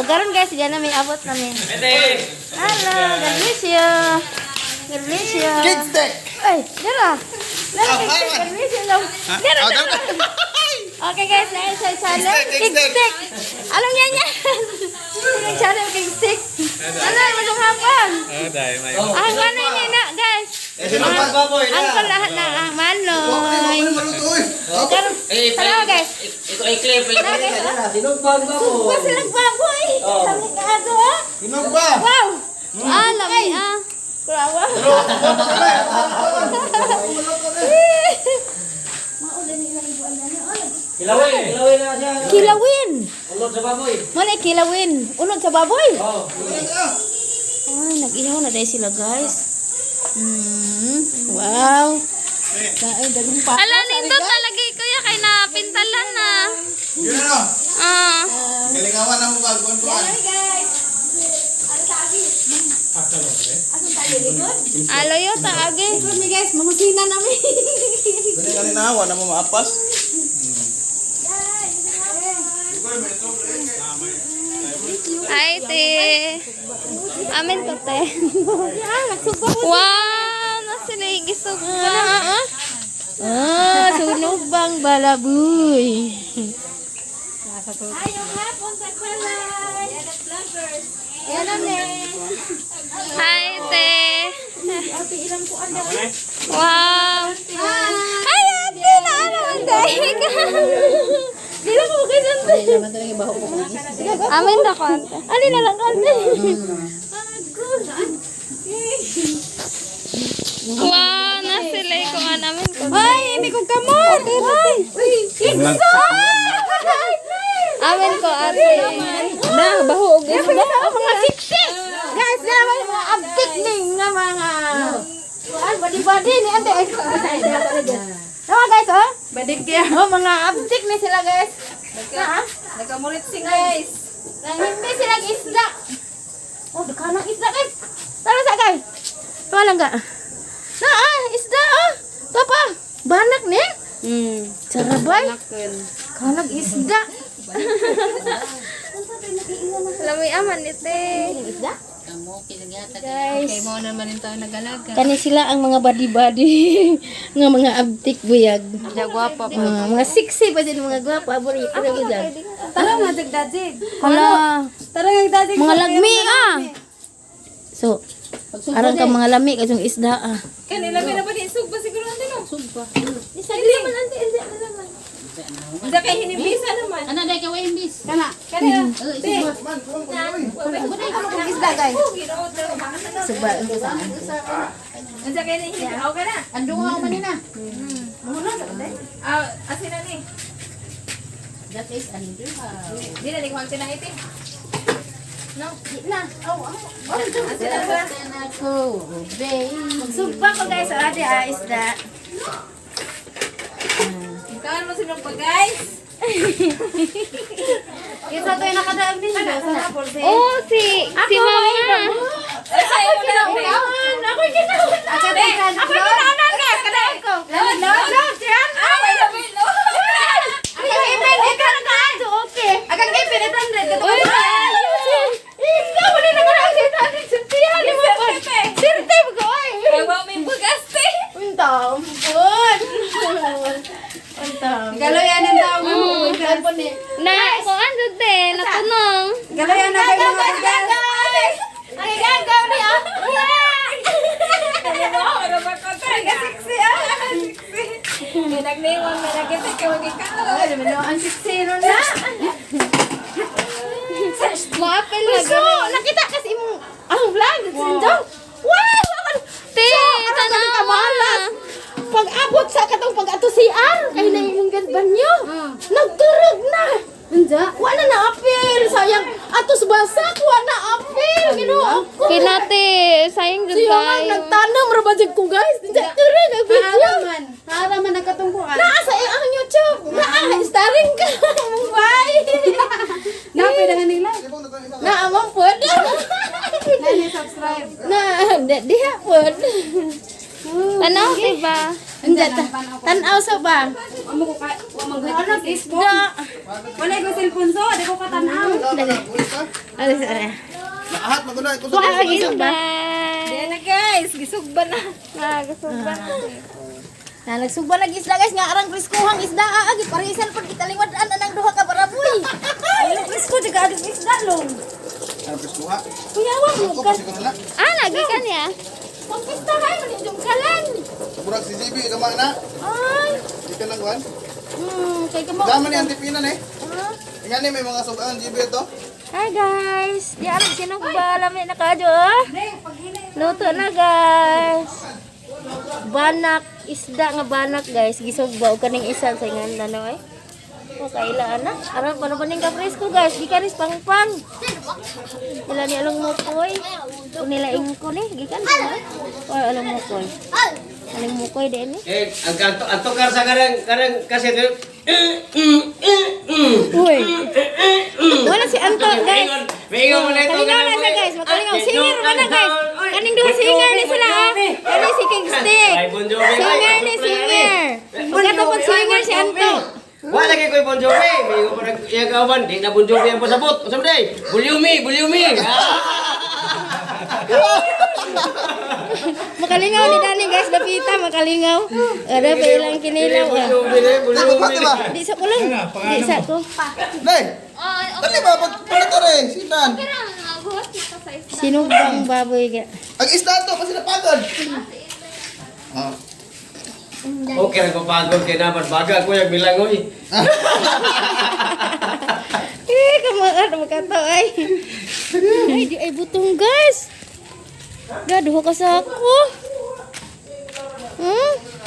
O garon guys, diyan namin abot namin. Hello, God bless you. God bless you. Cake stick. Ay, dara. Dara, God bless you. Dara. Okay guys, dahil sa channel, cake stick. Anong yan yan? Yung channel, cake stick. Ano, magandang hapon. Ang ano yun na, guys. Ang ko lahat na ang manoy. Salamat guys. Ito ay clip. Sinugbang ba po? Ba silang baboy. Sabi ka ato ha? Sinugba. Wow. Lami Kurawa. Kilawin na siya. Kilawin. Ulod sa baboy. Mali kilawin. Unod sa baboy. Oh. Ay, nag-ihaw na dahil sila guys. Wow. Ay, dagang pa. Ala, nito talaga kuya kay napintalan na. Yun ano? Ah. Galingawan ang mukha. Kuan-kuan. Alo yo taagi. Kami guys, mahusina namin. Galing nawa na mo maapas. Ay, te. Amin to, te. Nagsugba ko. Wow, nasiligis ko na. Sunog bang balaboy. Ayaw hapon sa kulay. Yan namin. Hi, te. Ate, ilang po ang Wow. Ay, ate, naarawan dahil ka. Dila ko guys, ante. Amin to, konti. Ano na lang ante? Wow, nasilay ko nga namin ko. Ay, hindi ko kamot. Ay, ikso. Amin ko, ate. Na, bahog. Mga siksi. Guys, na mga abtik ning nga mga body-body ni ante. Tama guys, oh. Badik ya. Oh, mga abtik ni sila guys. Na, Nakamulit si guys. nangimbi sila isda. Oh, dekanang isda guys. Tara sa guys. Palang ka. Na, isda oh. Papa, banak ni. Sarabay. Kanang isda. Lamoy aman ite. Isda? Guys. Guys, Mo naman ito nagalaga. kani sila ang mga body-body nga mga abtik buyag. Jagwapa pa. Mga siksi pa din mga gwapa abori ito buyag. Tara nga dagdadjig. Hala, Tara nga dagdadjig. mga lagmi So, arang ka mga lami kasong isda Kanila na ba di sugba siguro nanti no? Sugba. Isa din naman nanti isda na naman. Isa kay hinibisa naman. Ano dai ka imbis? Kana. Kanila. Isda guys. Suba ito sa. Isa kay hinibaw ka na. Andong ako manina. Asin na ni. That is andong. Di na ni kwante na ite. No, na. Oh, Asin na ba? ako, babe. Magsuba ko guys sa ate isda. Ikaw mo sinong pa guys? Isa to yung nakadaag din siya. Oh, si mama. Ako kinaunahan. Ako kinaunahan. Ako kinaunahan guys. Kadaag ko. Lord, yan. Ako ipin. Ikaw na kaado. Okay. Akang ipin. 800. Uy, Ikaw mo na nakaraan sa 800. Sintihan mo ko. Sirte mo ko. Ay, wow, may bugaste. Unta. Umpun. Unta. Galoyan ang tao mo. Telepon ni. Na, kung ano din, natunong. Galoyan na kayo mga guys. Ay, gagaw ni ah. Ano ba ko tayo? Siksi May nagniwang na nakita ka magikalo. Ay, naman ang 6-0 na. Maapil na So, nakita kasi mong ang vlog. Sinjong. Wow! Te, Tanong ka malas. Pag-abot sa katong pag-ato CR, kay na imong banyo. Nagturog na. Anja, wala na apil. Sayang atos basak, wala na apil. Ginoo ko. Kinate, sayang So dun yung kayo. nagtanam ra ba ko guys? Anja turog ang video. Haraman ang katungkuan. Naa sa ang YouTube. Naa starring ka. Bye. Napay na nila. Naa man pod. Subscribe. Na, diha pod. Ano, diba? Anja tanaw sa ba? Amo ko maghanap isda. Wala ko cellphone so, di ko katanaw. Alis ara. Lahat maguna ito Kuha lagi sa isda. Di na guys, gisugba na. Nagsugba na. Nagsugba lagi isda guys nga arang priskuhang isda agi parisal pag italiwad-an anang duha ka baraboy. Ay, prisko juga ada isda long. Ano kuha? Kuya wa mo Ako ka. kasi ko na. Lagi kan ya. Pagpista kay manindong kalan. Murag si JB gamay na. Ay. Dito lang kuan. Kay kamo. Dama ni antipinan eh. Yan may mga sugaan JB ito. Hi guys. Di alam sino ba lami na kadyo. Luto na guys. Banak isda nga banak guys. Gisugba og kaning isa sa nganda no ay. O kailaan na. Aram pa naman yung kapresko guys. Di kanis pang-pang. Nila ni along mukoy. O nila ingko ni. Gikan ba? O along mukoy. Along mukoy din ni. Ang tukar sa karang kasi Uy. Wala si Anto guys. Maingon mo na ito. Kalingaw na siya guys. Makalingaw. Singer ba na guys? Kaning duha singer ni sila ah. Kani si King Stick. Singer ni singer. Magkatapos singer si Anto. Wala lagi ko Bon Jovi. May ko parang iya kauban, di na Bon Jovi ang pasabot. Usab day. Bulyumi. Makalingaw ni Dani guys, dapita makalingaw. Ada pa ilang kinilaw ah. Di sa kulang. Di sa ko. Nay. Dali ba pagpalito rin sinan. Sinugbang baboy ga. Ang isda to kasi napagod. Ah. Okay ra ko pagod kay naman baga ko yung bilangoy. Kamaan makato ay. Ay di ay butong guys. Gaduh ka sa ako.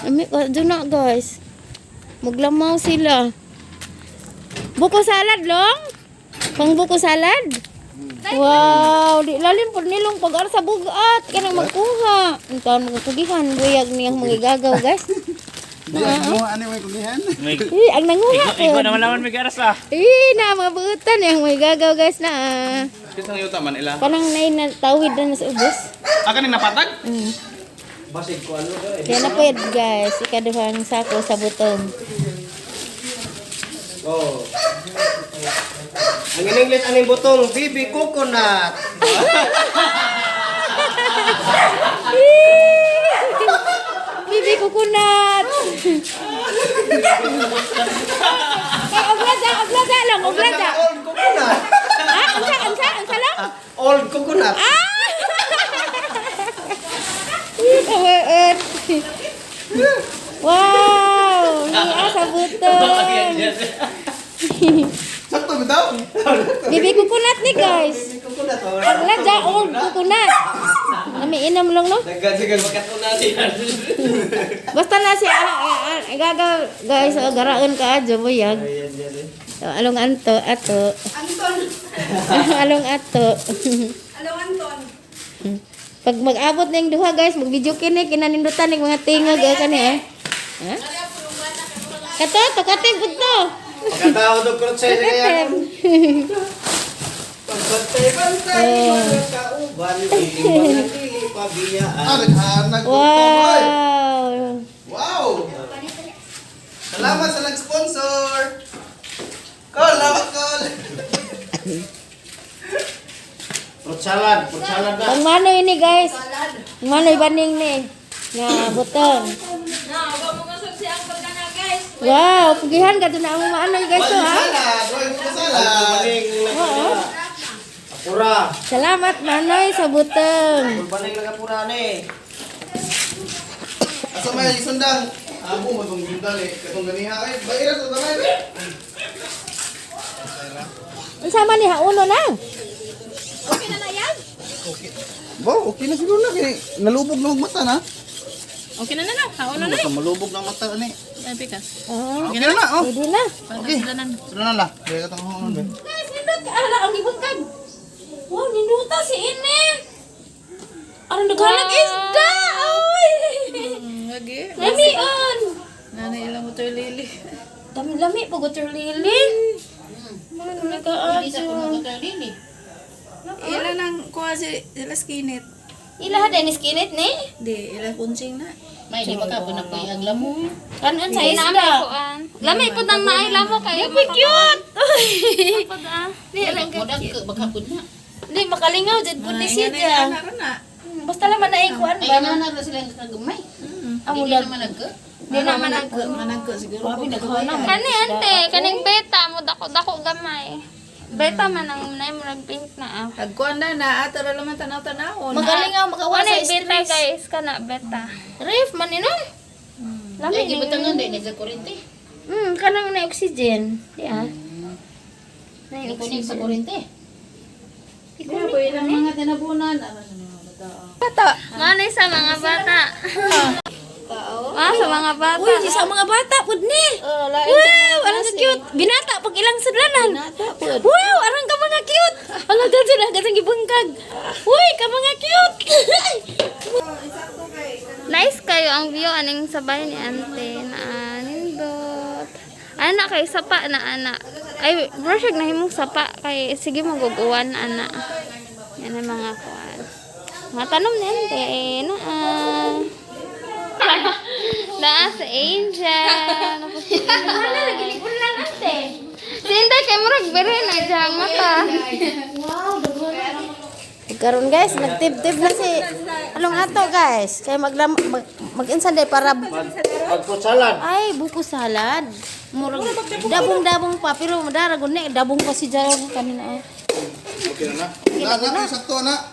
Ami ka na guys. Maglamaw sila. Buko salad long? Pang buko salad? Wow, di lalim po nilong pag-ar sa bugat. Kanang magkuha. Ang taon magkugihan. Buyag niyang magigagaw guys. Ano may kugihan? Ang nanguha po. Ikaw naman may garas ah. Na mga buutan yung magigagaw guys na. Kitang yuta man ila. Kanang na tawid na sa ubos. Kaning napatag? Basig ko ano dai. Kaya na po yun guys. Ikaduhang sako sa butong. Oh. Ang in English aning butong bibi coconut. Bibi kukunat. Kay oglaga lang, oglaga. Old coconut. Ansa lang? Old coconut. Kawaan. Wow, niya sa butong. Sakto bitaw? Bibi kukunat ni guys. Oglaga, old kukunat. Kami inom lang no? Dagan makatunan diyan. Basta na siya gagaw guys, garaon ka adyo buyag. Along ato. Anton. Along ato. Along Anton. Pag mag-abot na yung duha guys, mag-video kini kinanindutan ng mga tingog kani ha? Kato, kating pudto. Pagkatao do krutse kaya. Pagkatay kauban hindi pabiyaan. Naghanag ko. Wow. Wow. Salamat sa nag-sponsor. Call, lawat call. Fruit salad na. Pang manoy ni guys. Manoy baning ni. Nga butong. Wow, pugihan ka doon na ang manoy guys to ha. Salad. Apura. Salamat manoy sa butong. Baling nagapura ni. Asa may sundang. Amo mo tong sundang eh. Katong ganiha ay baira sa damay eh. Unsama ni hauno na. Bo, okay na siguro na kay nalubog na ang mata na. Okay na na. Hauna Basta malubog na ang mata ni. Ay, pikas. Oh, Okay na na, oh. pwede na. Okay. Sunod na la. Kaya katong honon ba. Guys, nindot ka ala ang ibutkan. Wow, ninduta si Ine. Aron daghanag isda. Oy. Lagi. Lamion. Nanay ilang mo to lili. Dami-lami po gotor lili. Mga nagkaadyo. Ilan ang kuha si sila skinit. Ilaha din iskinit ni. Di, ilang kunsing na. May di makapon na po ang lamo. Kanon sa Ay, isda. kuan. Lami po nang naila mo kayo. Cute. Pod ah. Di lang Mo dag makapon na. Di makalingaw jud pud ni siya. Basta lang man ay kuan Ay ba. ana na sila kagumay. Amo Hindi lang. naman nagka. Di naman ang siguro. Grabe naghanap. Kani ante, kaning beta mo dako gamay. Beta man ang nay mo nagpink na ah. Agkuan na atara naman tanaw-tanawon. Magalingaw makawa Wala sa beta stress. guys, kana beta. Ref man inon. Lami Ay ni. gibutangan din sa kurente. Kanang na oxygen. Di ah. Na Ay kuning sa kurente. Kaya po yun ang mga tinabunan. Manay sa mga bata. Sa mga bata. Uy, sa mga bata pud ni. Wow, arang ka cute. Binata pag ilang sudlanan. Wow, arang ka mga cute. Ala dito na gatang gibungkag. Uy, ka mga cute. Nice kayo ang view aning sabay ni ante na nindot. Ana kay sapa na ana. Ay, bro siya nahimong sapa kay sige maguguan ana. Yan ang mga kuan. Mga tanom ni ante na na sa Angel. Ano lagi ni ulan ante. Sinta kay murag bere na jang mata. Karon guys, nagtib-tib na si anong ato guys. Kay mag-insan day para Pagput salad. ay buko salad. Murag dabong-dabong pa pero madara gud ni dabong pa si Jaron kanina. Okay na na. Na, sakto na.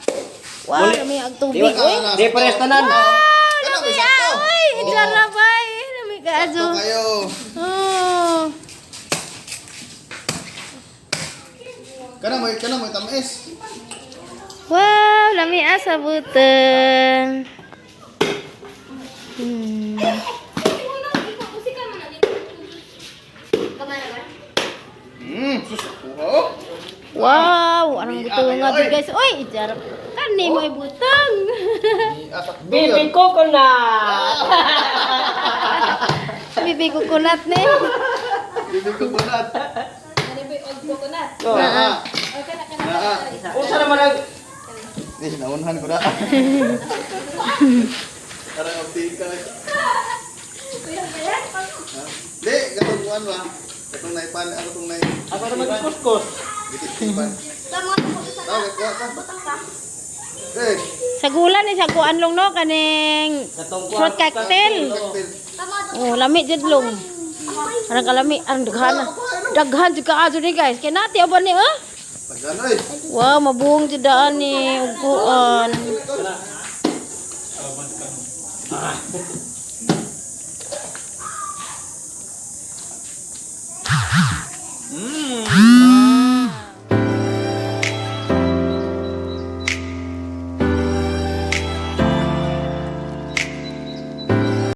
Wow, may ag tubig. Di pares tanan. Kana may sakto. Ay, idara bay. Nami ka Sakto ajo. kayo. Oh. Kana mo tamis. Wow, lami asa buteng. Sus. Oh. Wow, anong butong nga di guys. Oy, idara. Kani mo butong. Atak Bibi coconut. Bibi coconut ni. Bibig ko bunat. Oh. Na. Usa naman ang Naunhan ko na. Parang optika na. Di, gatong kuan ba? Gatong naipan, gatong nai. ako naman kuskus. Dititipan. Tawag ko ka. Eh, Sa gulan ni sa kuan long no kaning Katong fruit cocktail. cocktail. Oh, lami jud long. Arang kalami, arang daghan. Daghan jud ka ajo ni guys. Kay nati ba ni oh? Paganoy. Wow, mabuong jud daan ni ug kuan.